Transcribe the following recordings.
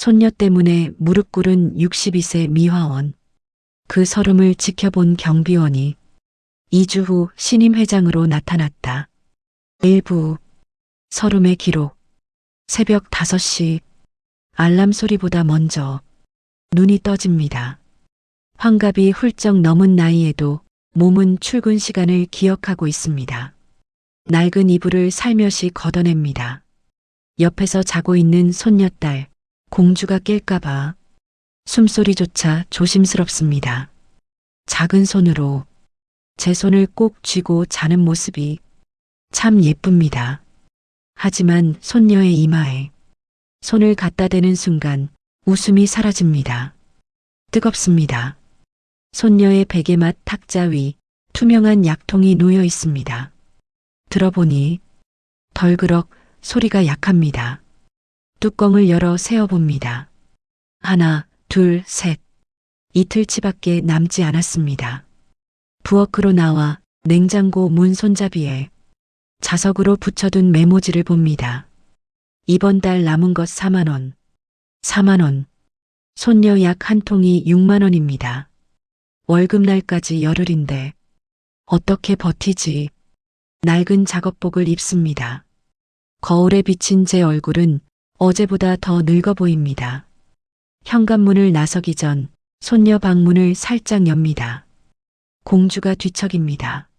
손녀 때문에 무릎 꿇은 62세 미화원. 그 서름을 지켜본 경비원이 2주 후 신임 회장으로 나타났다. 일부 서름의 기록. 새벽 5시 알람 소리보다 먼저 눈이 떠집니다. 환갑이 훌쩍 넘은 나이에도 몸은 출근 시간을 기억하고 있습니다. 낡은 이불을 살며시 걷어냅니다. 옆에서 자고 있는 손녀딸 공주가 깰까봐 숨소리조차 조심스럽습니다. 작은 손으로 제 손을 꼭 쥐고 자는 모습이 참 예쁩니다. 하지만 손녀의 이마에 손을 갖다 대는 순간 웃음이 사라집니다. 뜨겁습니다. 손녀의 베개맛 탁자 위 투명한 약통이 놓여 있습니다. 들어보니 덜그럭 소리가 약합니다. 뚜껑을 열어 세어봅니다. 하나, 둘, 셋. 이틀치밖에 남지 않았습니다. 부엌으로 나와 냉장고 문 손잡이에 자석으로 붙여둔 메모지를 봅니다. 이번 달 남은 것 4만 원. 4만 원. 손녀 약 한 통이 6만 원입니다. 월급날까지 열흘인데 어떻게 버티지? 낡은 작업복을 입습니다. 거울에 비친 제 얼굴은 어제보다 더 늙어 보입니다. 현관문을 나서기 전 손녀 방문을 살짝 엽니다. 공주가 뒤척입니다.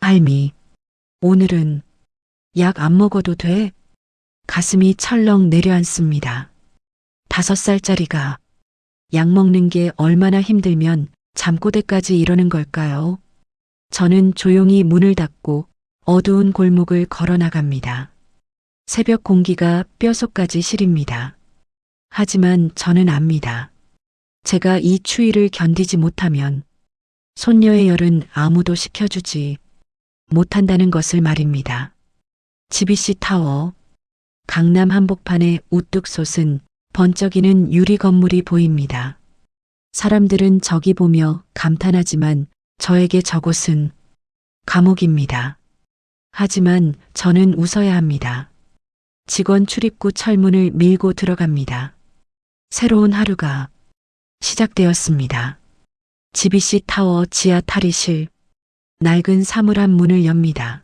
할미, 오늘은 약 안 먹어도 돼? 가슴이 철렁 내려앉습니다. 5살짜리가 약 먹는 게 얼마나 힘들면 잠꼬대까지 이러는 걸까요? 저는 조용히 문을 닫고 어두운 골목을 걸어 나갑니다. 새벽 공기가 뼛속까지 시립니다. 하지만 저는 압니다. 제가 이 추위를 견디지 못하면 손녀의 열은 아무도 식혀주지 못한다는 것을 말입니다. GBC 타워, 강남 한복판에 우뚝 솟은 번쩍이는 유리 건물이 보입니다. 사람들은 저기 보며 감탄하지만 저에게 저곳은 감옥입니다. 하지만 저는 웃어야 합니다. 직원 출입구 철문을 밀고 들어갑니다. 새로운 하루가 시작되었습니다. GBC 타워 지하 탈의실, 낡은 사물함 문을 엽니다.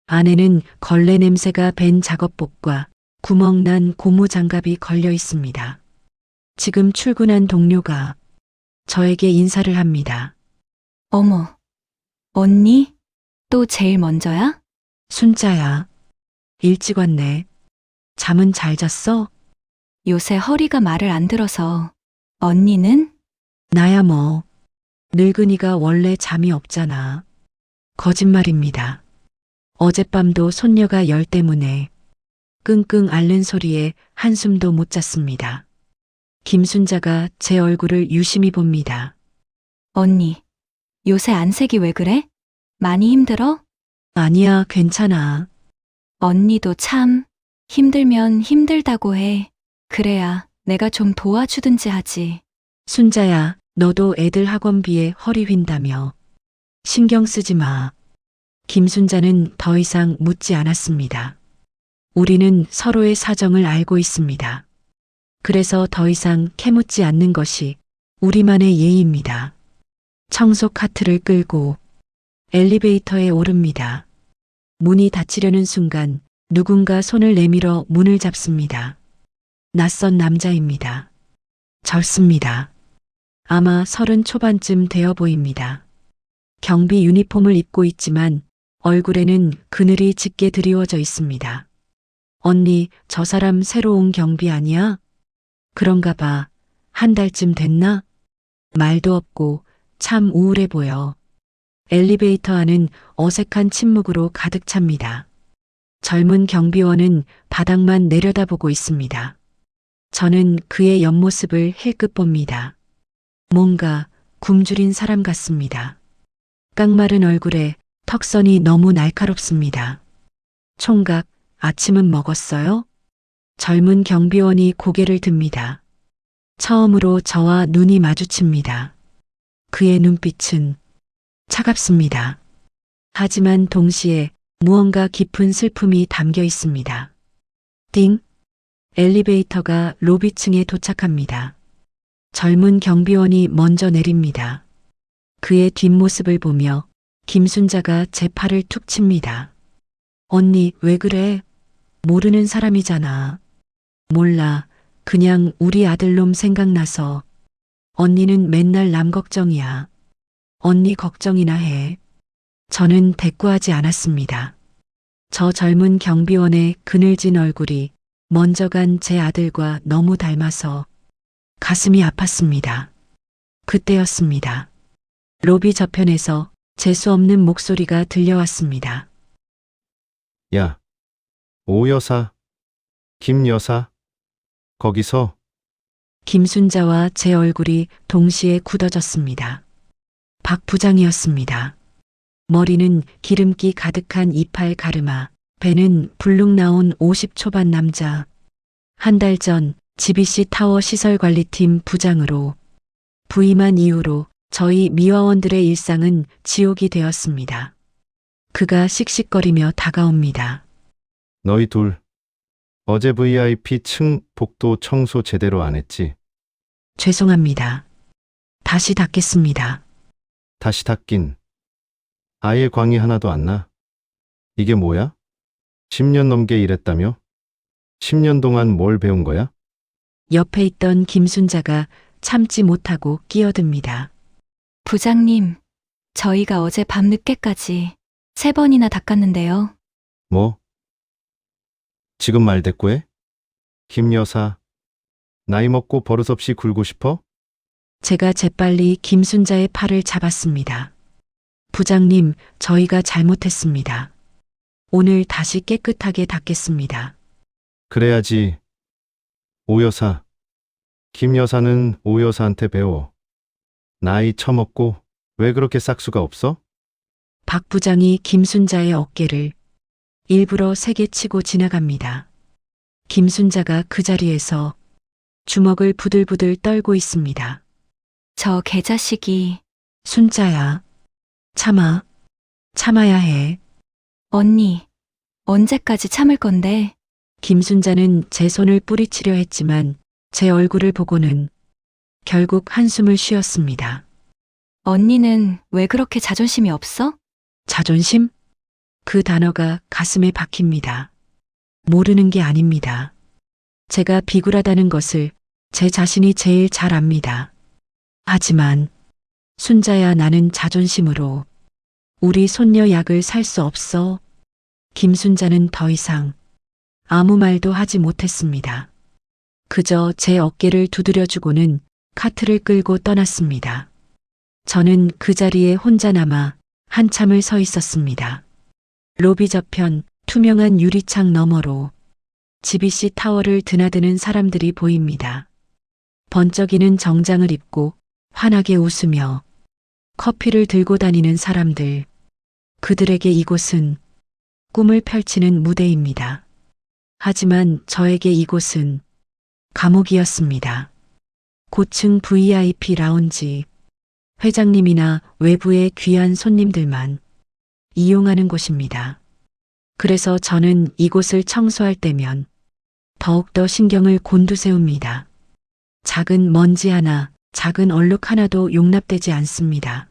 안에는 걸레 냄새가 밴 작업복과 구멍난 고무장갑이 걸려 있습니다. 지금 출근한 동료가 저에게 인사를 합니다. 어머, 언니? 또 제일 먼저야? 순자야, 일찍 왔네. 잠은 잘 잤어? 요새 허리가 말을 안 들어서. 언니는? 나야 뭐. 늙은이가 원래 잠이 없잖아. 거짓말입니다. 어젯밤도 손녀가 열 때문에 끙끙 앓는 소리에 한숨도 못 잤습니다. 김순자가 제 얼굴을 유심히 봅니다. 언니, 요새 안색이 왜 그래? 많이 힘들어? 아니야, 괜찮아. 언니도 참 힘들면 힘들다고 해. 그래야 내가 좀 도와주든지 하지. 순자야, 너도 애들 학원비에 허리 휜다며. 신경 쓰지 마. 김순자는 더 이상 묻지 않았습니다. 우리는 서로의 사정을 알고 있습니다. 그래서 더 이상 캐묻지 않는 것이 우리만의 예의입니다. 청소 카트를 끌고 엘리베이터에 오릅니다. 문이 닫히려는 순간 누군가 손을 내밀어 문을 잡습니다. 낯선 남자입니다. 젊습니다. 아마 30 초반쯤 되어 보입니다. 경비 유니폼을 입고 있지만 얼굴에는 그늘이 짙게 드리워져 있습니다. 언니, 저 사람 새로 온 경비 아니야? 그런가 봐. 한 달쯤 됐나? 말도 없고 참 우울해 보여. 엘리베이터 안은 어색한 침묵으로 가득 찹니다. 젊은 경비원은 바닥만 내려다보고 있습니다. 저는 그의 옆모습을 힐끗 봅니다. 뭔가 굶주린 사람 같습니다. 깡마른 얼굴에 턱선이 너무 날카롭습니다. 총각, 아침은 먹었어요? 젊은 경비원이 고개를 듭니다. 처음으로 저와 눈이 마주칩니다. 그의 눈빛은 차갑습니다. 하지만 동시에 무언가 깊은 슬픔이 담겨 있습니다. 띵! 엘리베이터가 로비층에 도착합니다. 젊은 경비원이 먼저 내립니다. 그의 뒷모습을 보며 김순자가 제 팔을 툭 칩니다. 언니, 왜 그래? 모르는 사람이잖아. 몰라. 그냥 우리 아들놈 생각나서. 언니는 맨날 남 걱정이야. 언니 걱정이나 해. 저는 대꾸하지 않았습니다. 저 젊은 경비원의 그늘진 얼굴이 먼저 간 제 아들과 너무 닮아서 가슴이 아팠습니다. 그때였습니다. 로비 저편에서 재수 없는 목소리가 들려왔습니다. 야, 오 여사, 김 여사, 거기서. 김순자와 제 얼굴이 동시에 굳어졌습니다. 박 부장이었습니다. 머리는 기름기 가득한 이팔 가르마, 배는 불룩 나온 50 초반 남자. 한 달 전 GBC 타워 시설관리팀 부장으로 부임한 이후로 저희 미화원들의 일상은 지옥이 되었습니다. 그가 씩씩거리며 다가옵니다. 너희 둘, 어제 VIP 층 복도 청소 제대로 안 했지? 죄송합니다. 다시 닦겠습니다. 다시 닦긴. 아예 광이 하나도 안 나. 이게 뭐야? 10년 넘게 일했다며? 10년 동안 뭘 배운 거야? 옆에 있던 김순자가 참지 못하고 끼어듭니다. 부장님, 저희가 어제 밤늦게까지 3번이나 닦았는데요. 뭐? 지금 말대꾸해? 김 여사, 나이 먹고 버릇없이 굴고 싶어? 제가 재빨리 김순자의 팔을 잡았습니다. 부장님, 저희가 잘못했습니다. 오늘 다시 깨끗하게 닦겠습니다. 그래야지. 오 여사, 김 여사는 오 여사한테 배워. 나이 처먹고 왜 그렇게 싹수가 없어? 박 부장이 김순자의 어깨를 일부러 세게 치고 지나갑니다. 김순자가 그 자리에서 주먹을 부들부들 떨고 있습니다. 저 개자식이. 순자야, 참아야 해. 언니, 언제까지 참을 건데? 김순자는 제 손을 뿌리치려 했지만 제 얼굴을 보고는 결국 한숨을 쉬었습니다. 언니는 왜 그렇게 자존심이 없어? 자존심? 그 단어가 가슴에 박힙니다. 모르는 게 아닙니다. 제가 비굴하다는 것을 제 자신이 제일 잘 압니다. 하지만 순자야, 나는 자존심으로 우리 손녀 약을 살 수 없어. 김순자는 더 이상 아무 말도 하지 못했습니다. 그저 제 어깨를 두드려주고는 카트를 끌고 떠났습니다. 저는 그 자리에 혼자 남아 한참을 서 있었습니다. 로비 저편 투명한 유리창 너머로 GBC 타워를 드나드는 사람들이 보입니다. 번쩍이는 정장을 입고 환하게 웃으며 커피를 들고 다니는 사람들. 그들에게 이곳은 꿈을 펼치는 무대입니다. 하지만 저에게 이곳은 감옥이었습니다. 고층 VIP 라운지, 회장님이나 외부의 귀한 손님들만 이용하는 곳입니다. 그래서 저는 이곳을 청소할 때면 더욱더 신경을 곤두세웁니다. 작은 먼지 하나, 작은 얼룩 하나도 용납되지 않습니다.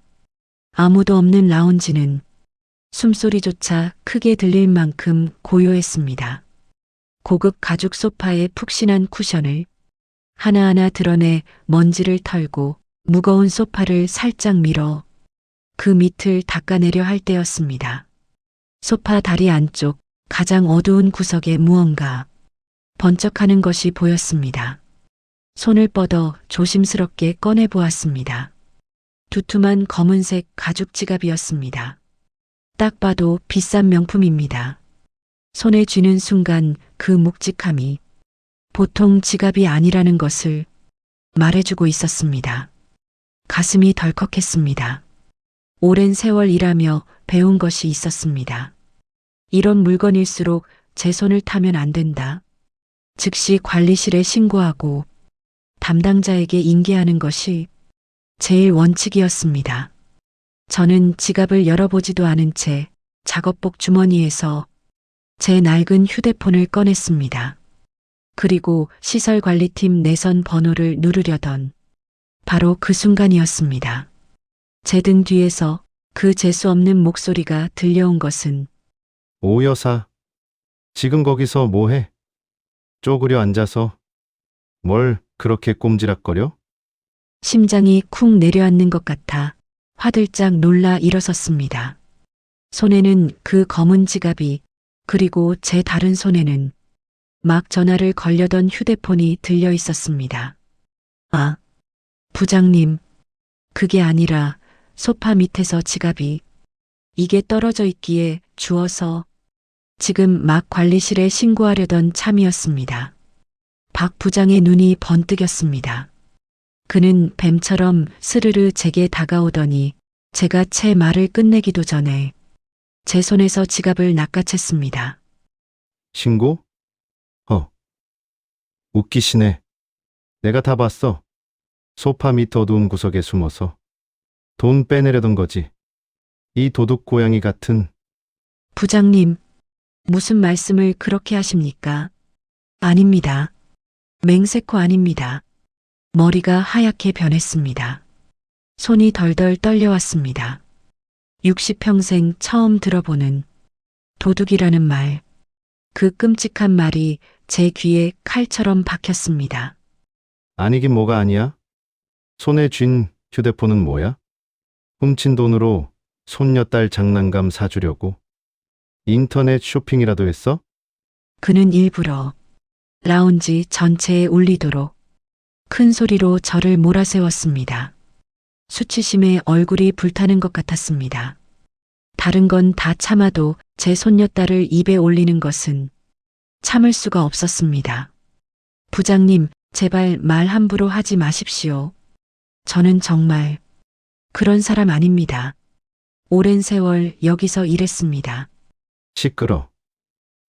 아무도 없는 라운지는 숨소리조차 크게 들릴 만큼 고요했습니다. 고급 가죽 소파의 푹신한 쿠션을 하나하나 드러내 먼지를 털고 무거운 소파를 살짝 밀어 그 밑을 닦아내려 할 때였습니다. 소파 다리 안쪽 가장 어두운 구석에 무언가 번쩍하는 것이 보였습니다. 손을 뻗어 조심스럽게 꺼내 보았습니다. 두툼한 검은색 가죽 지갑이었습니다. 딱 봐도 비싼 명품입니다. 손에 쥐는 순간 그 묵직함이 보통 지갑이 아니라는 것을 말해주고 있었습니다. 가슴이 덜컥했습니다. 오랜 세월 일하며 배운 것이 있었습니다. 이런 물건일수록 제 손을 타면 안 된다. 즉시 관리실에 신고하고 담당자에게 인계하는 것이 제일 원칙이었습니다. 저는 지갑을 열어보지도 않은 채 작업복 주머니에서 제 낡은 휴대폰을 꺼냈습니다. 그리고 시설관리팀 내선 번호를 누르려던 바로 그 순간이었습니다. 제 등 뒤에서 그 재수 없는 목소리가 들려온 것은 오 여사, 지금 거기서 뭐 해? 쪼그려 앉아서 뭘 그렇게 꼼지락거려? 심장이 쿵 내려앉는 것 같아 화들짝 놀라 일어섰습니다. 손에는 그 검은 지갑이, 그리고 제 다른 손에는 막 전화를 걸려던 휴대폰이 들려 있었습니다. 아, 부장님, 그게 아니라 소파 밑에서 지갑이 이게 떨어져 있기에 주워서 지금 막 관리실에 신고하려던 참이었습니다. 박 부장의 눈이 번뜩였습니다. 그는 뱀처럼 스르르 제게 다가오더니 제가 채 말을 끝내기도 전에 제 손에서 지갑을 낚아챘습니다. 신고? 웃기시네. 내가 다 봤어. 소파 밑 어두운 구석에 숨어서 돈 빼내려던 거지. 이 도둑 고양이 같은. 부장님, 무슨 말씀을 그렇게 하십니까? 아닙니다. 맹세코 아닙니다. 머리가 하얗게 변했습니다. 손이 덜덜 떨려왔습니다. 60평생 처음 들어보는 도둑이라는 말. 그 끔찍한 말이 제 귀에 칼처럼 박혔습니다. 아니긴 뭐가 아니야? 손에 쥔 휴대폰은 뭐야? 훔친 돈으로 손녀딸 장난감 사주려고 인터넷 쇼핑이라도 했어? 그는 일부러 라운지 전체에 울리도록 큰 소리로 저를 몰아세웠습니다. 수치심에 얼굴이 불타는 것 같았습니다. 다른 건 다 참아도 제 손녀딸을 입에 올리는 것은 참을 수가 없었습니다. 부장님, 제발 말 함부로 하지 마십시오. 저는 정말 그런 사람 아닙니다. 오랜 세월 여기서 일했습니다. 시끄러.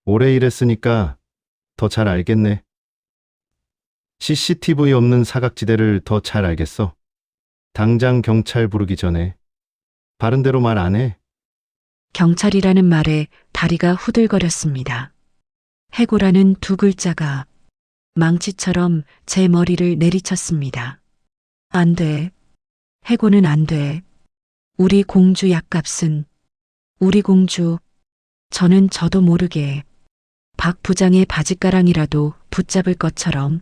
오래 일했으니까 더 잘 알겠네. CCTV 없는 사각지대를 더 잘 알겠어. 당장 경찰 부르기 전에 바른 대로 말 안 해. 경찰이라는 말에 다리가 후들거렸습니다. 해고라는 두 글자가 망치처럼 제 머리를 내리쳤습니다. 안 돼. 해고는 안 돼. 우리 공주 약값은 우리 공주. 저는 저도 모르게 박 부장의 바짓가랑이라도 붙잡을 것처럼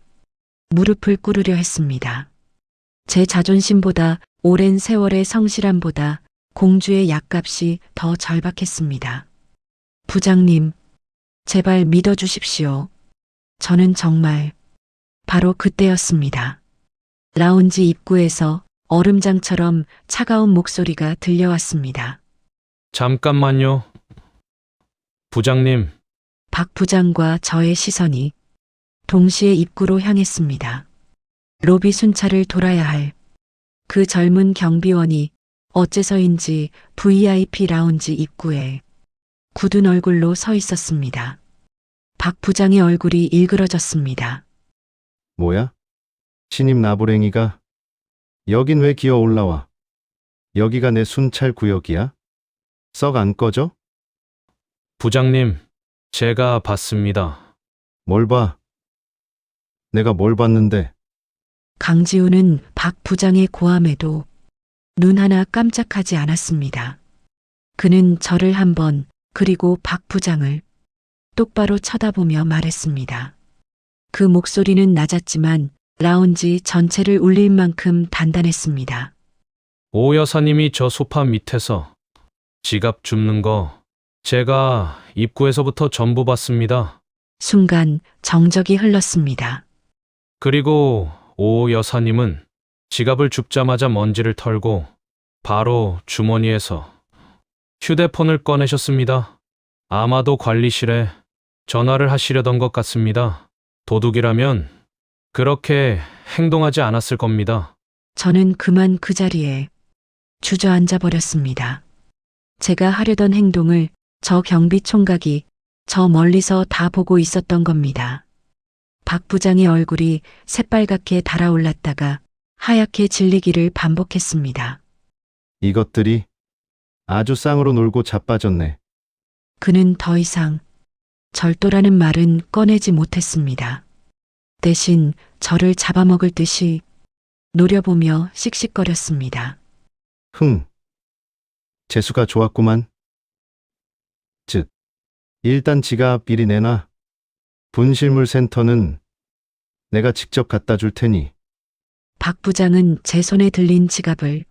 무릎을 꿇으려 했습니다. 제 자존심보다 오랜 세월의 성실함보다 공주의 약값이 더 절박했습니다. 부장님, 제발 믿어주십시오. 저는 정말 바로 그때였습니다. 라운지 입구에서 얼음장처럼 차가운 목소리가 들려왔습니다. 잠깐만요. 부장님, 박 부장과 저의 시선이 동시에 입구로 향했습니다. 로비 순찰을 돌아야 할 그 젊은 경비원이 어째서인지 VIP 라운지 입구에 굳은 얼굴로 서 있었습니다. 박 부장의 얼굴이 일그러졌습니다. 뭐야? 신입 나부랭이가 여긴 왜 기어 올라와? 여기가 내 순찰 구역이야? 썩 안 꺼져? 부장님, 제가 봤습니다. 뭘 봐? 내가 뭘 봤는데? 강지우는 박 부장의 고함에도 눈 하나 깜짝하지 않았습니다. 그는 저를 한 번, 그리고 박 부장을 똑바로 쳐다보며 말했습니다. 그 목소리는 낮았지만 라운지 전체를 울릴 만큼 단단했습니다. 오 여사님이 저 소파 밑에서 지갑 줍는 거 제가 입구에서부터 전부 봤습니다. 순간 정적이 흘렀습니다. 그리고 오 여사님은 지갑을 줍자마자 먼지를 털고 바로 주머니에서 휴대폰을 꺼내셨습니다. 아마도 관리실에 전화를 하시려던 것 같습니다. 도둑이라면 그렇게 행동하지 않았을 겁니다. 저는 그만 그 자리에 주저앉아 버렸습니다. 제가 하려던 행동을 저 경비 총각이 저 멀리서 다 보고 있었던 겁니다. 박 부장의 얼굴이 새빨갛게 달아올랐다가 하얗게 질리기를 반복했습니다. 이것들이 아주 쌍으로 놀고 자빠졌네. 그는 더 이상 절도라는 말은 꺼내지 못했습니다. 대신 저를 잡아먹을 듯이 노려보며 씩씩거렸습니다. 흥. 재수가 좋았구만. 즉, 일단 지갑 미리 내놔. 분실물 센터는 내가 직접 갖다 줄 테니. 박 부장은 제 손에 들린 지갑을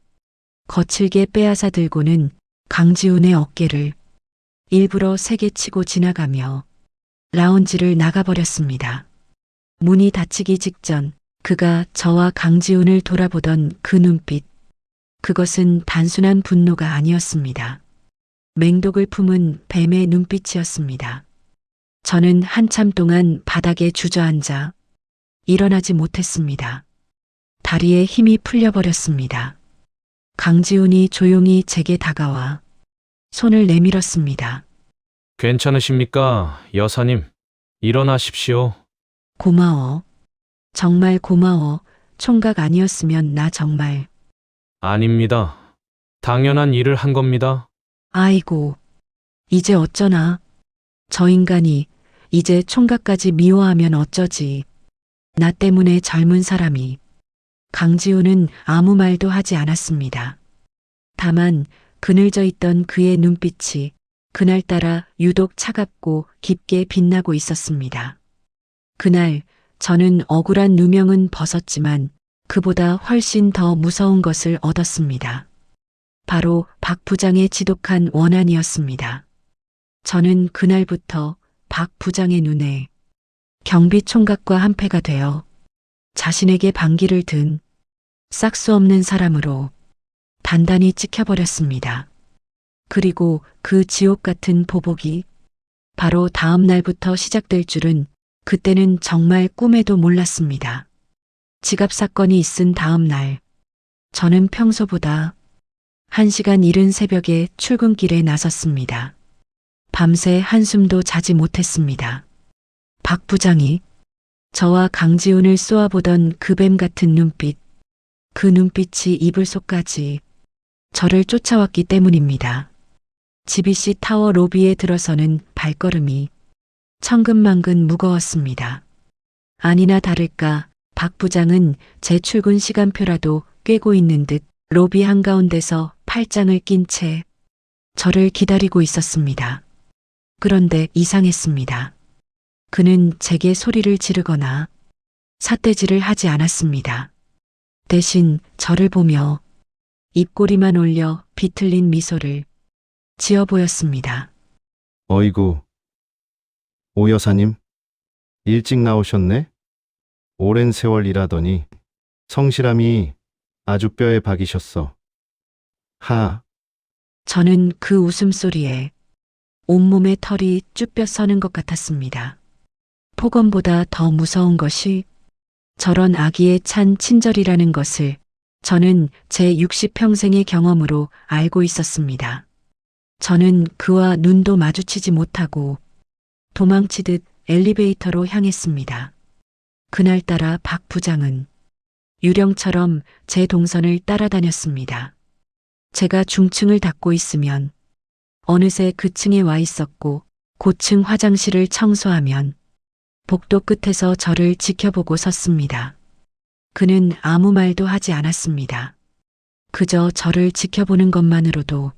거칠게 빼앗아 들고는 강지훈의 어깨를 일부러 세게 치고 지나가며 라운지를 나가버렸습니다. 문이 닫히기 직전 그가 저와 강지훈을 돌아보던 그 눈빛, 그것은 단순한 분노가 아니었습니다. 맹독을 품은 뱀의 눈빛이었습니다. 저는 한참 동안 바닥에 주저앉아 일어나지 못했습니다. 다리에 힘이 풀려버렸습니다. 강지훈이 조용히 제게 다가와 손을 내밀었습니다. 괜찮으십니까, 여사님? 일어나십시오. 고마워. 정말 고마워. 총각 아니었으면 나 정말. 아닙니다. 당연한 일을 한 겁니다. 아이고. 이제 어쩌나. 저 인간이 이제 총각까지 미워하면 어쩌지. 나 때문에 젊은 사람이. 강지훈은 아무 말도 하지 않았습니다. 다만 그늘져 있던 그의 눈빛이 그날따라 유독 차갑고 깊게 빛나고 있었습니다. 그날 저는 억울한 누명은 벗었지만 그보다 훨씬 더 무서운 것을 얻었습니다. 바로 박 부장의 지독한 원한이었습니다. 저는 그날부터 박 부장의 눈에 경비총각과 한패가 되어 자신에게 반기를 든 싹수 없는 사람으로 단단히 찍혀버렸습니다. 그리고 그 지옥 같은 보복이 바로 다음 날부터 시작될 줄은 그때는 정말 꿈에도 몰랐습니다. 지갑 사건이 있은 다음 날, 저는 평소보다 1시간 이른 새벽에 출근길에 나섰습니다. 밤새 한숨도 자지 못했습니다. 박 부장이 저와 강지훈을 쏘아보던 그 뱀 같은 눈빛, 그 눈빛이 이불 속까지 저를 쫓아왔기 때문입니다. GBC 타워 로비에 들어서는 발걸음이 천근만근 무거웠습니다. 아니나 다를까 박 부장은 제 출근 시간표라도 꿰고 있는 듯 로비 한가운데서 팔짱을 낀 채 저를 기다리고 있었습니다. 그런데 이상했습니다. 그는 제게 소리를 지르거나 삿대질을 하지 않았습니다. 대신 저를 보며 입꼬리만 올려 비틀린 미소를 지어 보였습니다. 어이구. 오 여사님, 일찍 나오셨네? 오랜 세월 일하더니 성실함이 아주 뼈에 박이셨어. 하. 저는 그 웃음소리에 온몸에 털이 쭈뼛 서는 것 같았습니다. 폭언보다 더 무서운 것이 저런 악의에 찬 친절이라는 것을 저는 제 60평생의 경험으로 알고 있었습니다. 저는 그와 눈도 마주치지 못하고 도망치듯 엘리베이터로 향했습니다. 그날따라 박 부장은 유령처럼 제 동선을 따라다녔습니다. 제가 중층을 닦고 있으면 어느새 그 층에 와 있었고 고층 화장실을 청소하면 복도 끝에서 저를 지켜보고 섰습니다. 그는 아무 말도 하지 않았습니다. 그저 저를 지켜보는 것만으로도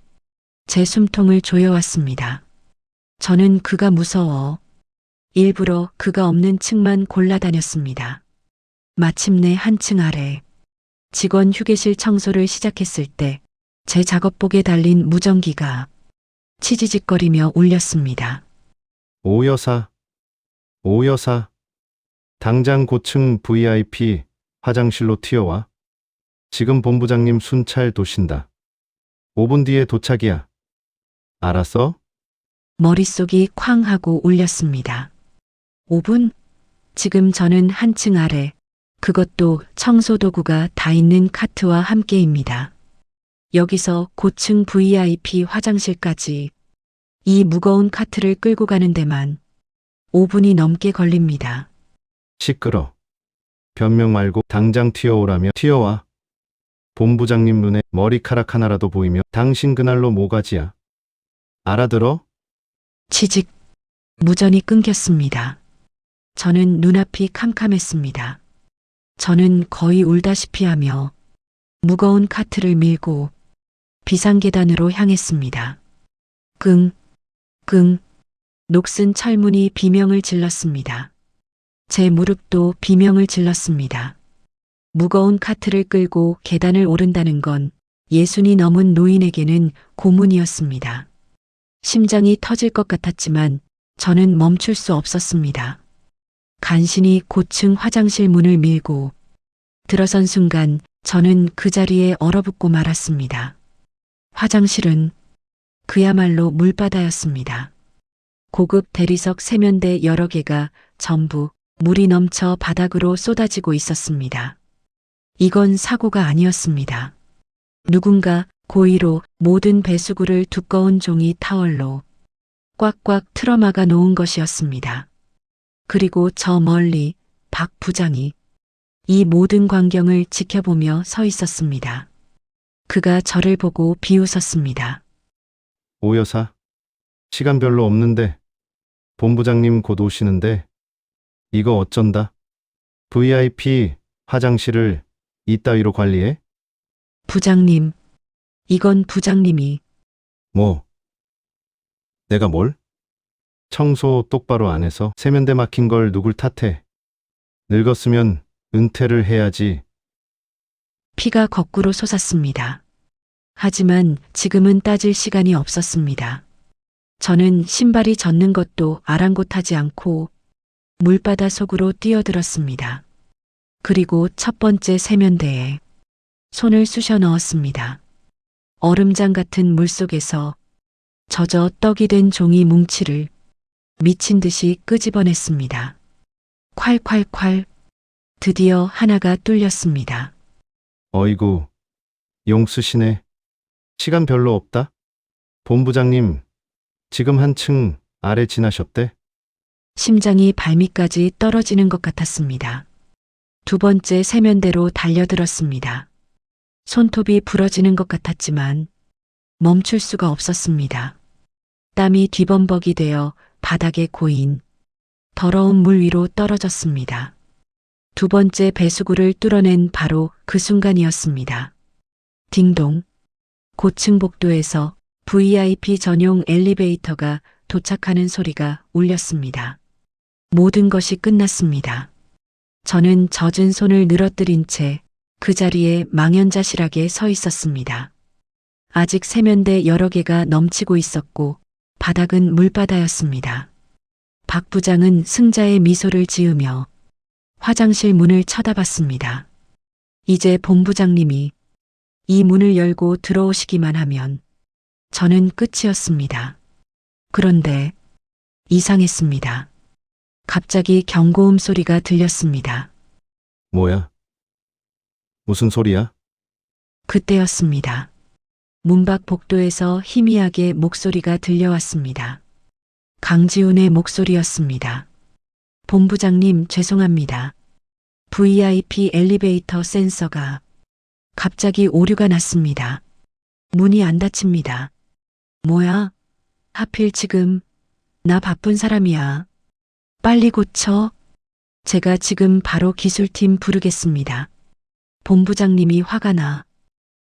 제 숨통을 조여왔습니다. 저는 그가 무서워 일부러 그가 없는 층만 골라다녔습니다. 마침내 한 층 아래 직원 휴게실 청소를 시작했을 때 제 작업복에 달린 무전기가 치지직거리며 울렸습니다. 오 여사. 오 여사. 당장 고층 VIP 화장실로 튀어와. 지금 본부장님 순찰 도신다. 5분 뒤에 도착이야. 알았어? 머릿속이 쾅 하고 울렸습니다. 5분? 지금 저는 한층 아래, 그것도 청소도구가 다 있는 카트와 함께입니다. 여기서 고층 VIP 화장실까지 이 무거운 카트를 끌고 가는 데만 5분이 넘게 걸립니다. 시끄러. 변명 말고 당장 튀어오라며 튀어와. 본부장님 눈에 머리카락 하나라도 보이면 당신 그날로 모가지야. 알아들어? 치직. 무전이 끊겼습니다. 저는 눈앞이 캄캄했습니다. 저는 거의 울다시피 하며 무거운 카트를 밀고 비상계단으로 향했습니다. 끙, 끙, 녹슨 철문이 비명을 질렀습니다. 제 무릎도 비명을 질렀습니다. 무거운 카트를 끌고 계단을 오른다는 건 60이 넘은 노인에게는 고문이었습니다. 심장이 터질 것 같았지만 저는 멈출 수 없었습니다. 간신히 고층 화장실 문을 밀고 들어선 순간 저는 그 자리에 얼어붙고 말았습니다. 화장실은 그야말로 물바다였습니다. 고급 대리석 세면대 여러 개가 전부 물이 넘쳐 바닥으로 쏟아지고 있었습니다. 이건 사고가 아니었습니다. 누군가 고의로 모든 배수구를 두꺼운 종이 타월로 꽉꽉 틀어막아 놓은 것이었습니다. 그리고 저 멀리 박 부장이 이 모든 광경을 지켜보며 서 있었습니다. 그가 저를 보고 비웃었습니다. 오 여사, 시간 별로 없는데 본부장님 곧 오시는데 이거 어쩐다? VIP 화장실을 이따위로 관리해? 부장님, 이건 부장님이 뭐? 내가 뭘? 청소 똑바로 안 해서 세면대 막힌 걸 누굴 탓해? 늙었으면 은퇴를 해야지. 피가 거꾸로 솟았습니다. 하지만 지금은 따질 시간이 없었습니다. 저는 신발이 젖는 것도 아랑곳하지 않고 물바다 속으로 뛰어들었습니다. 그리고 첫 번째 세면대에 손을 쑤셔 넣었습니다. 얼음장 같은 물속에서 젖어 떡이 된 종이 뭉치를 미친 듯이 끄집어냈습니다. 콸콸콸. 드디어 하나가 뚫렸습니다. 어이구, 용수시네. 시간 별로 없다. 본부장님, 지금 한층 아래 지나셨대? 심장이 발밑까지 떨어지는 것 같았습니다. 두 번째 세면대로 달려들었습니다. 손톱이 부러지는 것 같았지만 멈출 수가 없었습니다. 땀이 뒤범벅이 되어 바닥에 고인 더러운 물 위로 떨어졌습니다. 두 번째 배수구를 뚫어낸 바로 그 순간이었습니다. 딩동. 고층 복도에서 VIP 전용 엘리베이터가 도착하는 소리가 울렸습니다. 모든 것이 끝났습니다. 저는 젖은 손을 늘어뜨린 채 그 자리에 망연자실하게 서 있었습니다. 아직 세면대 여러 개가 넘치고 있었고 바닥은 물바다였습니다. 박 부장은 승자의 미소를 지으며 화장실 문을 쳐다봤습니다. 이제 본부장님이 이 문을 열고 들어오시기만 하면 저는 끝이었습니다. 그런데 이상했습니다. 갑자기 경고음 소리가 들렸습니다. 뭐야? 무슨 소리야? 그때였습니다. 문 밖 복도에서 희미하게 목소리가 들려왔습니다. 강지훈의 목소리였습니다. 본부장님 죄송합니다. VIP 엘리베이터 센서가 갑자기 오류가 났습니다. 문이 안 닫힙니다. 뭐야? 하필 지금 나 바쁜 사람이야. 빨리 고쳐. 제가 지금 바로 기술팀 부르겠습니다. 본부장님이 화가 나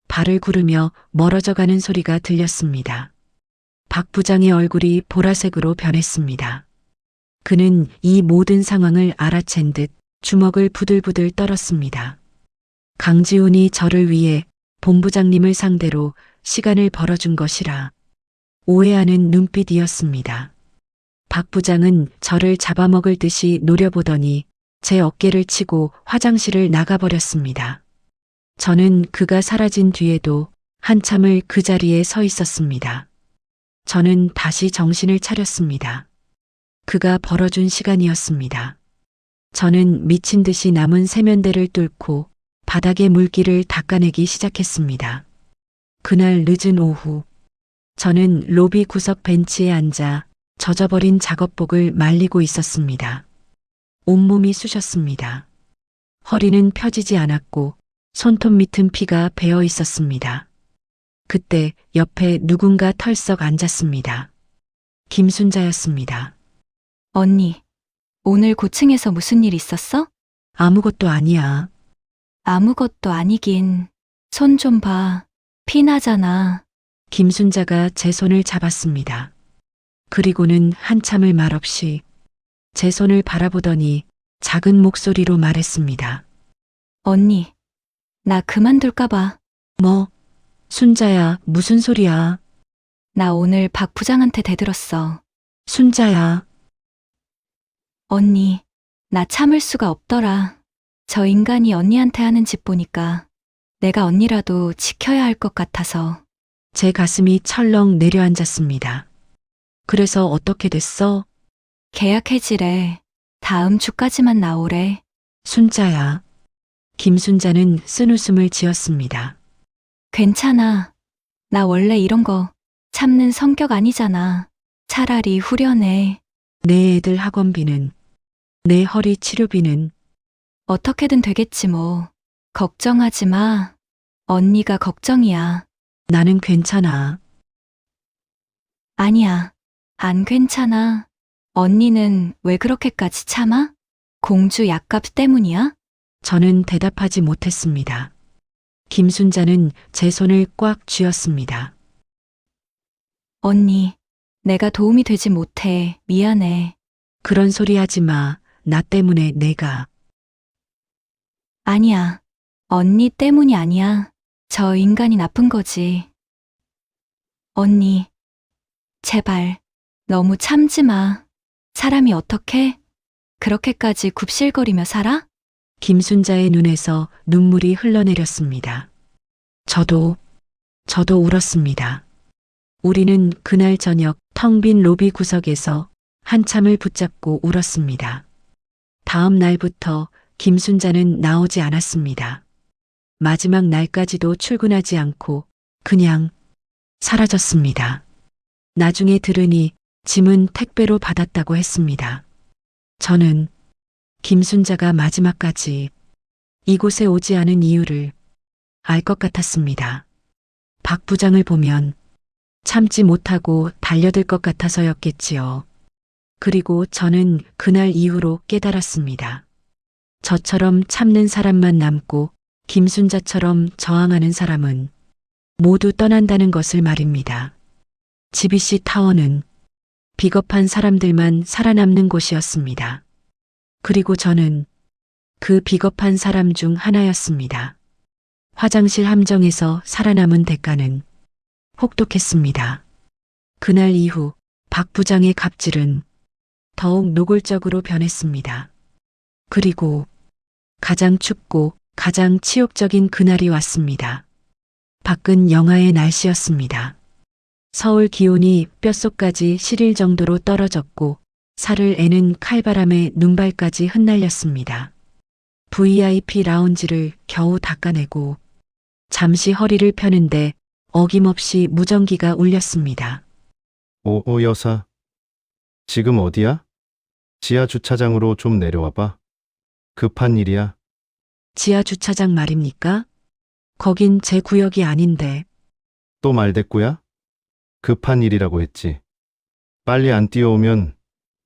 발을 구르며 멀어져 가는 소리가 들렸습니다. 박 부장의 얼굴이 보라색으로 변했습니다. 그는 이 모든 상황을 알아챈 듯 주먹을 부들부들 떨었습니다. 강지훈이 저를 위해 본부장님을 상대로 시간을 벌어준 것이라 오해하는 눈빛이었습니다. 박 부장은 저를 잡아먹을 듯이 노려보더니 제 어깨를 치고 화장실을 나가버렸습니다. 저는 그가 사라진 뒤에도 한참을 그 자리에 서 있었습니다. 저는 다시 정신을 차렸습니다. 그가 벌어준 시간이었습니다. 저는 미친 듯이 남은 세면대를 뚫고 바닥의 물기를 닦아내기 시작했습니다. 그날 늦은 오후, 저는 로비 구석 벤치에 앉아 젖어버린 작업복을 말리고 있었습니다. 온몸이 쑤셨습니다. 허리는 펴지지 않았고 손톱 밑은 피가 배어 있었습니다. 그때 옆에 누군가 털썩 앉았습니다. 김순자였습니다. 언니, 오늘 고층에서 무슨 일 있었어? 아무것도 아니야. 아무것도 아니긴. 손 좀 봐. 피 나잖아. 김순자가 제 손을 잡았습니다. 그리고는 한참을 말없이 제 손을 바라보더니 작은 목소리로 말했습니다. 언니, 나 그만둘까봐. 뭐, 순자야, 무슨 소리야? 나 오늘 박 부장한테 대들었어. 순자야, 언니, 나 참을 수가 없더라. 저 인간이 언니한테 하는 짓 보니까 내가 언니라도 지켜야 할 것 같아서. 제 가슴이 철렁 내려앉았습니다. 그래서 어떻게 됐어? 계약 해지래. 다음 주까지만 나오래. 순자야. 김순자는 쓴웃음을 지었습니다. 괜찮아. 나 원래 이런 거 참는 성격 아니잖아. 차라리 후련해. 내 애들 학원비는, 내 허리 치료비는 어떻게든 되겠지 뭐. 걱정하지 마. 언니가 걱정이야. 나는 괜찮아. 아니야. 안 괜찮아. 언니는 왜 그렇게까지 참아? 공주 약값 때문이야? 저는 대답하지 못했습니다. 김순자는 제 손을 꽉 쥐었습니다. 언니, 내가 도움이 되지 못해. 미안해. 그런 소리 하지 마. 나 때문에 내가. 아니야. 언니 때문이 아니야. 저 인간이 나쁜 거지. 언니, 제발, 너무 참지 마. 사람이 어떻게 그렇게까지 굽실거리며 살아? 김순자의 눈에서 눈물이 흘러내렸습니다. 저도 울었습니다. 우리는 그날 저녁 텅 빈 로비 구석에서 한참을 붙잡고 울었습니다. 다음 날부터 김순자는 나오지 않았습니다. 마지막 날까지도 출근하지 않고 그냥 사라졌습니다. 나중에 들으니 짐은 택배로 받았다고 했습니다. 저는 김순자가 마지막까지 이곳에 오지 않은 이유를 알 것 같았습니다. 박 부장을 보면 참지 못하고 달려들 것 같아서였겠지요. 그리고 저는 그날 이후로 깨달았습니다. 저처럼 참는 사람만 남고 김순자처럼 저항하는 사람은 모두 떠난다는 것을 말입니다. GBC 타워는 비겁한 사람들만 살아남는 곳이었습니다. 그리고 저는 그 비겁한 사람 중 하나였습니다. 화장실 함정에서 살아남은 대가는 혹독했습니다. 그날 이후 박 부장의 갑질은 더욱 노골적으로 변했습니다. 그리고 가장 춥고 가장 치욕적인 그날이 왔습니다. 밖은 영하의 날씨였습니다. 서울 기온이 뼛속까지 시릴 정도로 떨어졌고 살을 애는 칼바람에 눈발까지 흩날렸습니다. VIP 라운지를 겨우 닦아내고 잠시 허리를 펴는데 어김없이 무전기가 울렸습니다. 오 여사. 지금 어디야? 지하 주차장으로 좀 내려와봐. 급한 일이야. 지하 주차장 말입니까? 거긴 제 구역이 아닌데. 또 말대꾸야? 급한 일이라고 했지. 빨리 안 뛰어오면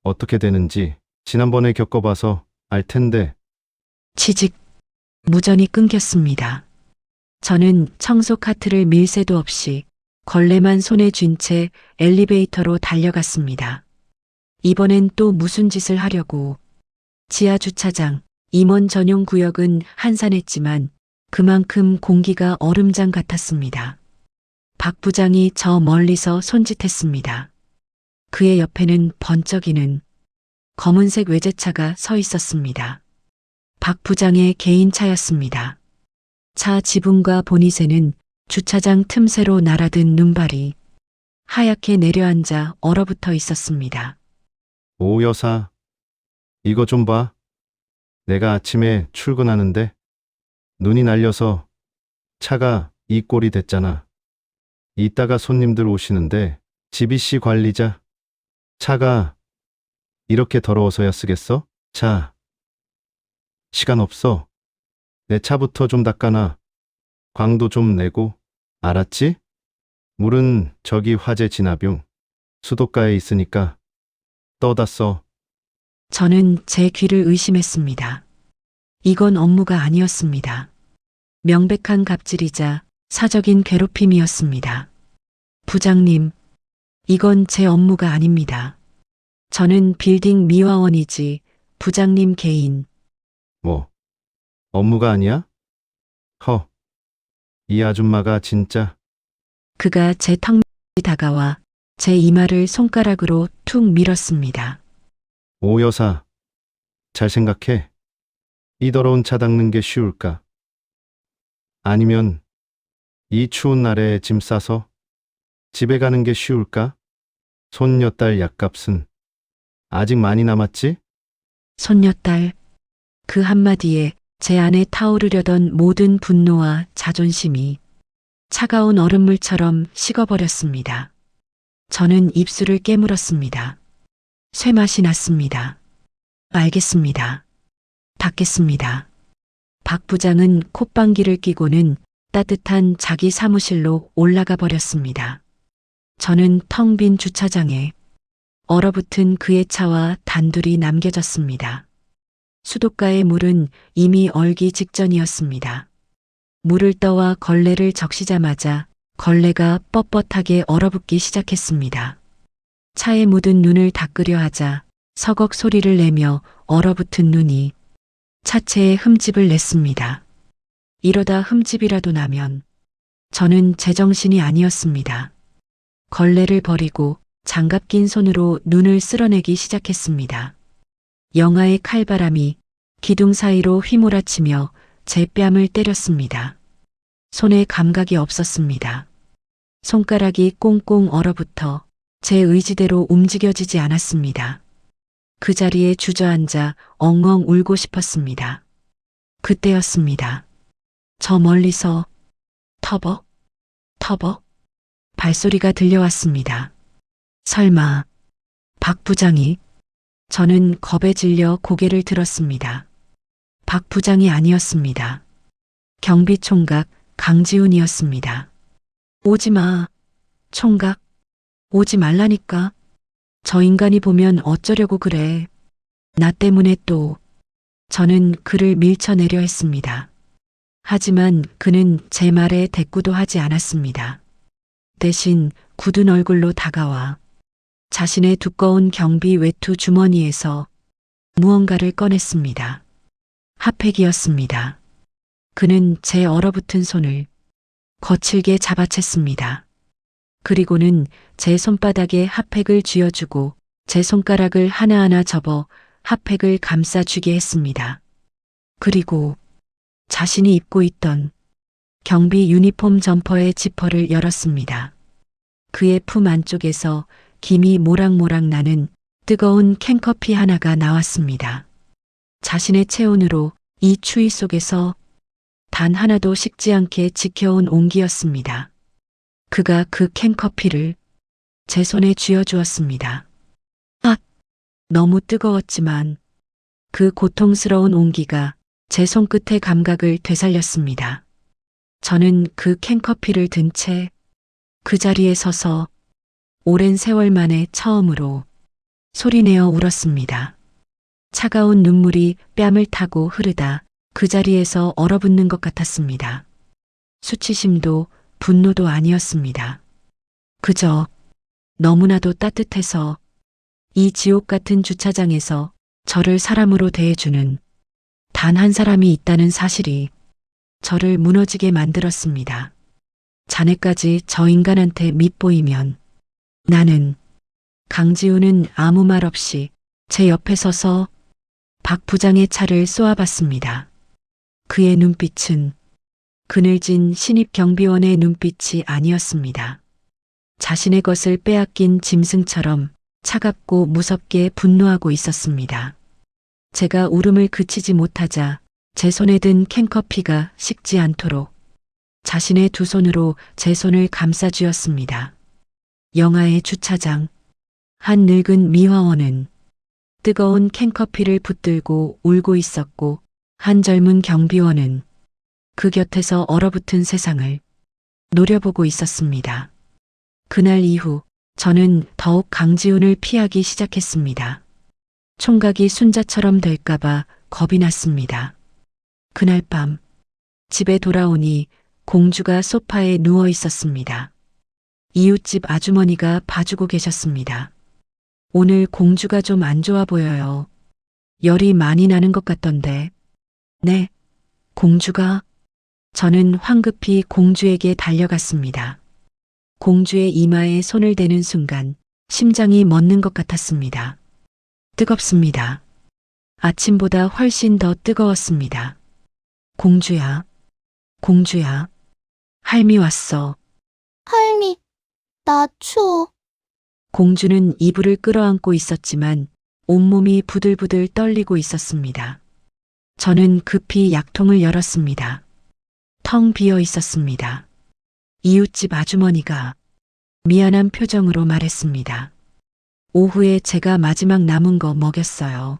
어떻게 되는지 지난번에 겪어봐서 알 텐데. 치직. 무전이 끊겼습니다. 저는 청소 카트를 밀 새도 없이 걸레만 손에 쥔 채 엘리베이터로 달려갔습니다. 이번엔 또 무슨 짓을 하려고. 지하 주차장, 임원 전용 구역은 한산했지만 그만큼 공기가 얼음장 같았습니다. 박 부장이 저 멀리서 손짓했습니다. 그의 옆에는 번쩍이는 검은색 외제차가 서 있었습니다. 박 부장의 개인 차였습니다. 차 지붕과 보닛에는 주차장 틈새로 날아든 눈발이 하얗게 내려앉아 얼어붙어 있었습니다. 오 여사. 이거 좀 봐. 내가 아침에 출근하는데 눈이 날려서 차가 이 꼴이 됐잖아. 이따가 손님들 오시는데 GBC 관리자. 차가 이렇게 더러워서야 쓰겠어? 자. 시간 없어. 내 차부터 좀 닦아놔. 광도 좀 내고. 알았지? 물은 저기 화재 진압용 수도가에 있으니까 떠다 써. 저는 제 귀를 의심했습니다. 이건 업무가 아니었습니다. 명백한 갑질이자 사적인 괴롭힘이었습니다. 부장님, 이건 제 업무가 아닙니다. 저는 빌딩 미화원이지 부장님 개인. 뭐, 업무가 아니야? 허, 이 아줌마가 진짜. 그가 제 턱 밑에 다가와 제 이마를 손가락으로 툭 밀었습니다. 오 여사, 잘 생각해. 이 더러운 차 닦는 게 쉬울까? 아니면 이 추운 날에 짐 싸서 집에 가는 게 쉬울까? 손녀딸 약값은 아직 많이 남았지? 손녀딸. 그 한마디에 제 안에 타오르려던 모든 분노와 자존심이 차가운 얼음물처럼 식어버렸습니다. 저는 입술을 깨물었습니다. 쇠맛이 났습니다. 알겠습니다. 닫겠습니다. 박 부장은 콧방귀를 뀌고는 따뜻한 자기 사무실로 올라가 버렸습니다. 저는 텅 빈 주차장에 얼어붙은 그의 차와 단둘이 남겨졌습니다. 수도가의 물은 이미 얼기 직전이었습니다. 물을 떠와 걸레를 적시자마자 걸레가 뻣뻣하게 얼어붙기 시작했습니다. 차에 묻은 눈을 닦으려 하자 서걱 소리를 내며 얼어붙은 눈이 차체에 흠집을 냈습니다. 이러다 흠집이라도 나면 저는 제정신이 아니었습니다. 걸레를 버리고 장갑 낀 손으로 눈을 쓸어내기 시작했습니다. 영하의 칼바람이 기둥 사이로 휘몰아치며 제 뺨을 때렸습니다. 손에 감각이 없었습니다. 손가락이 꽁꽁 얼어붙어 제 의지대로 움직여지지 않았습니다. 그 자리에 주저앉아 엉엉 울고 싶었습니다. 그때였습니다. 저 멀리서 터벅, 터벅 발소리가 들려왔습니다. 설마 박 부장이? 저는 겁에 질려 고개를 들었습니다. 박 부장이 아니었습니다. 경비총각 강지훈이었습니다. 오지 마, 총각. 오지 말라니까. 저 인간이 보면 어쩌려고 그래. 나 때문에 또. 저는 그를 밀쳐내려 했습니다. 하지만 그는 제 말에 대꾸도 하지 않았습니다. 대신 굳은 얼굴로 다가와 자신의 두꺼운 경비 외투 주머니에서 무언가를 꺼냈습니다. 핫팩이었습니다. 그는 제 얼어붙은 손을 거칠게 잡아챘습니다. 그리고는 제 손바닥에 핫팩을 쥐어주고 제 손가락을 하나하나 접어 핫팩을 감싸주게 했습니다. 그리고 자신이 입고 있던 경비 유니폼 점퍼의 지퍼를 열었습니다. 그의 품 안쪽에서 김이 모락모락 나는 뜨거운 캔커피 하나가 나왔습니다. 자신의 체온으로 이 추위 속에서 단 하나도 식지 않게 지켜온 온기였습니다. 그가 그 캔커피를 제 손에 쥐어주었습니다. 아! 너무 뜨거웠지만 그 고통스러운 온기가 제 손끝의 감각을 되살렸습니다. 저는 그 캔커피를 든 채 그 자리에 서서 오랜 세월 만에 처음으로 소리내어 울었습니다. 차가운 눈물이 뺨을 타고 흐르다 그 자리에서 얼어붙는 것 같았습니다. 수치심도 분노도 아니었습니다. 그저 너무나도 따뜻해서 이 지옥 같은 주차장에서 저를 사람으로 대해주는 단 한 사람이 있다는 사실이 저를 무너지게 만들었습니다. 자네까지 저 인간한테 밉보이면 나는. 강지훈은 아무 말 없이 제 옆에 서서 박 부장의 차를 쏘아봤습니다. 그의 눈빛은 그늘진 신입 경비원의 눈빛이 아니었습니다. 자신의 것을 빼앗긴 짐승처럼 차갑고 무섭게 분노하고 있었습니다. 제가 울음을 그치지 못하자 제 손에 든 캔커피가 식지 않도록 자신의 두 손으로 제 손을 감싸쥐었습니다. 영하의 주차장. 한 늙은 미화원은 뜨거운 캔커피를 붙들고 울고 있었고 한 젊은 경비원은 그 곁에서 얼어붙은 세상을 노려보고 있었습니다. 그날 이후 저는 더욱 강지훈을 피하기 시작했습니다. 총각이 순자처럼 될까봐 겁이 났습니다. 그날 밤 집에 돌아오니 공주가 소파에 누워 있었습니다. 이웃집 아주머니가 봐주고 계셨습니다. 오늘 공주가 좀 안 좋아 보여요. 열이 많이 나는 것 같던데. 네, 공주가? 저는 황급히 공주에게 달려갔습니다. 공주의 이마에 손을 대는 순간 심장이 멎는 것 같았습니다. 뜨겁습니다. 아침보다 훨씬 더 뜨거웠습니다. 공주야, 공주야, 할미 왔어. 할미, 나 추워. 공주는 이불을 끌어안고 있었지만 온몸이 부들부들 떨리고 있었습니다. 저는 급히 약통을 열었습니다. 텅 비어 있었습니다. 이웃집 아주머니가 미안한 표정으로 말했습니다. 오후에 제가 마지막 남은 거 먹였어요.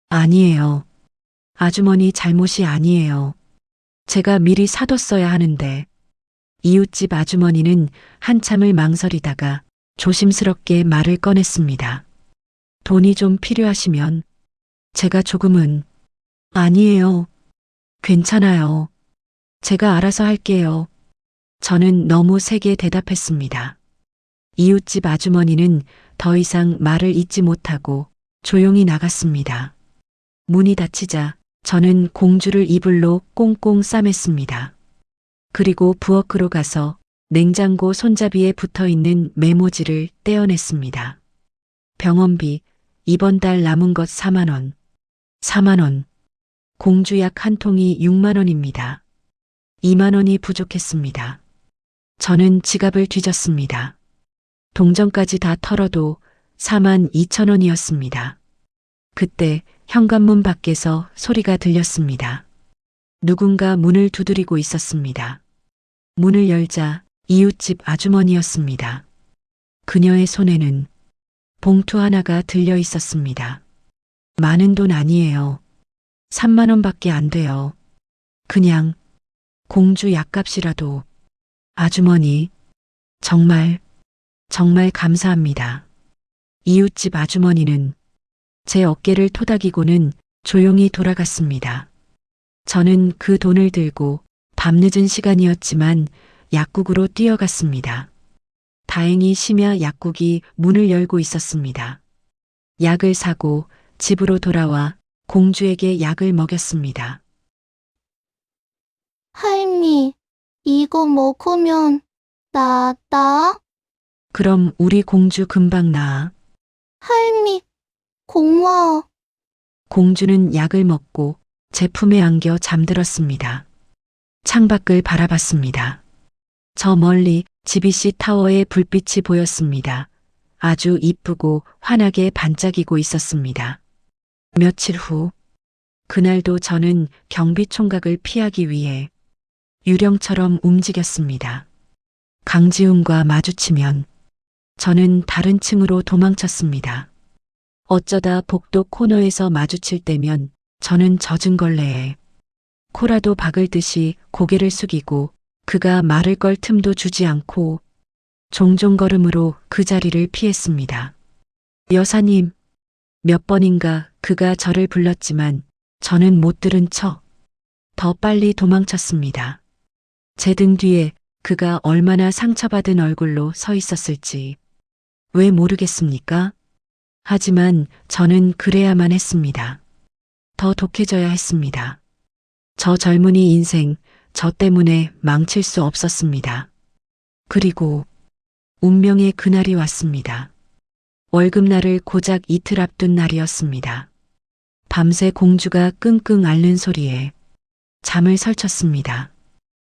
아니에요. 아주머니 잘못이 아니에요. 제가 미리 사뒀어야 하는데. 이웃집 아주머니는 한참을 망설이다가 조심스럽게 말을 꺼냈습니다. 돈이 좀 필요하시면 제가 조금은. 아니에요. 괜찮아요. 제가 알아서 할게요. 저는 너무 세게 대답했습니다. 이웃집 아주머니는 더 이상 말을 잇지 못하고 조용히 나갔습니다. 문이 닫히자 저는 공주를 이불로 꽁꽁 싸맸습니다. 그리고 부엌으로 가서 냉장고 손잡이에 붙어 있는 메모지를 떼어냈습니다. 병원비, 이번 달 남은 것 4만 원. 4만 원. 공주 약 한 통이 6만 원입니다. 2만 원이 부족했습니다. 저는 지갑을 뒤졌습니다. 동전까지 다 털어도 4만 2천 원이었습니다. 그때 현관문 밖에서 소리가 들렸습니다. 누군가 문을 두드리고 있었습니다. 문을 열자 이웃집 아주머니였습니다. 그녀의 손에는 봉투 하나가 들려 있었습니다. 많은 돈 아니에요. 3만 원밖에 안 돼요. 그냥 공주 약값이라도. 아주머니, 정말 감사합니다. 이웃집 아주머니는 제 어깨를 토닥이고는 조용히 돌아갔습니다. 저는 그 돈을 들고 밤늦은 시간이었지만 약국으로 뛰어갔습니다. 다행히 심야 약국이 문을 열고 있었습니다. 약을 사고 집으로 돌아와 공주에게 약을 먹였습니다. 할미, 이거 먹으면 나. 그럼 우리 공주 금방 나아. 할미, 고마워. 공주는 약을 먹고 제 품에 안겨 잠들었습니다. 창밖을 바라봤습니다. 저 멀리 GBC 타워의 불빛이 보였습니다. 아주 이쁘고 환하게 반짝이고 있었습니다. 며칠 후, 그날도 저는 경비총각을 피하기 위해 유령처럼 움직였습니다. 강지훈과 마주치면 저는 다른 층으로 도망쳤습니다. 어쩌다 복도 코너에서 마주칠 때면 저는 젖은 걸레에 코라도 박을 듯이 고개를 숙이고 그가 말을 걸 틈도 주지 않고 종종 걸음으로 그 자리를 피했습니다. 여사님, 몇 번인가 그가 저를 불렀지만 저는 못 들은 척 더 빨리 도망쳤습니다. 제 등 뒤에 그가 얼마나 상처받은 얼굴로 서 있었을지 왜 모르겠습니까? 하지만 저는 그래야만 했습니다. 더 독해져야 했습니다. 저 젊은이 인생 저 때문에 망칠 수 없었습니다. 그리고 운명의 그날이 왔습니다. 월급날을 고작 이틀 앞둔 날이었습니다. 밤새 공주가 끙끙 앓는 소리에 잠을 설쳤습니다.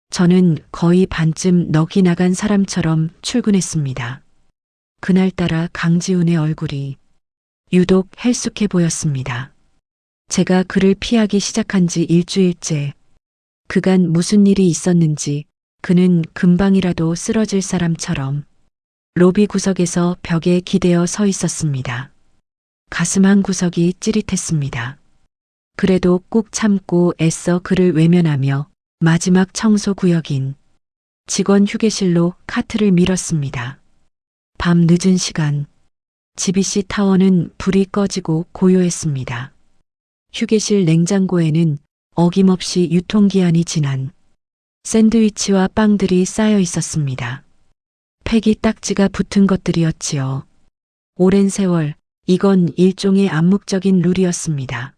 저는 거의 반쯤 넋이 나간 사람처럼 출근했습니다. 그날따라 강지훈의 얼굴이 유독 헬쑥해 보였습니다. 제가 그를 피하기 시작한 지 일주일째. 그간 무슨 일이 있었는지 그는 금방이라도 쓰러질 사람처럼 로비 구석에서 벽에 기대어 서 있었습니다. 가슴 한 구석이 찌릿했습니다. 그래도 꾹 참고 애써 그를 외면하며 마지막 청소 구역인 직원 휴게실로 카트를 밀었습니다. 밤 늦은 시간 GBC 타워는 불이 꺼지고 고요했습니다. 휴게실 냉장고에는 어김없이 유통기한이 지난 샌드위치와 빵들이 쌓여 있었습니다. 폐기 딱지가 붙은 것들이었지요. 오랜 세월, 이건 일종의 암묵적인 룰이었습니다.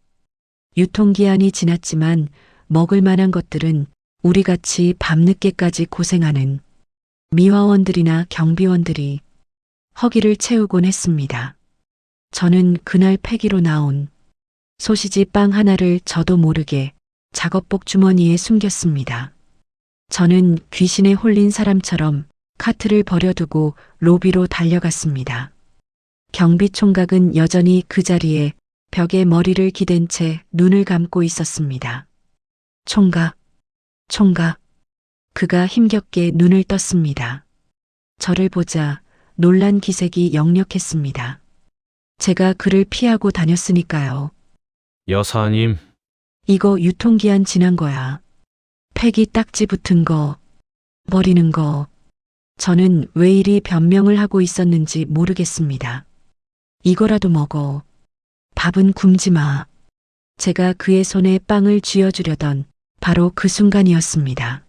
유통기한이 지났지만 먹을 만한 것들은 우리같이 밤늦게까지 고생하는 미화원들이나 경비원들이 허기를 채우곤 했습니다. 저는 그날 폐기로 나온 소시지 빵 하나를 저도 모르게 작업복 주머니에 숨겼습니다. 저는 귀신에 홀린 사람처럼 카트를 버려두고 로비로 달려갔습니다. 경비총각은 여전히 그 자리에 벽에 머리를 기댄 채 눈을 감고 있었습니다. 총각, 총각. 그가 힘겹게 눈을 떴습니다. 저를 보자 놀란 기색이 역력했습니다. 제가 그를 피하고 다녔으니까요. 여사님, 이거 유통기한 지난 거야. 폐기 딱지 붙은 거, 버리는 거. 저는 왜 이리 변명을 하고 있었는지 모르겠습니다. 이거라도 먹어. 밥은 굶지 마. 제가 그의 손에 빵을 쥐어주려던 바로 그 순간이었습니다.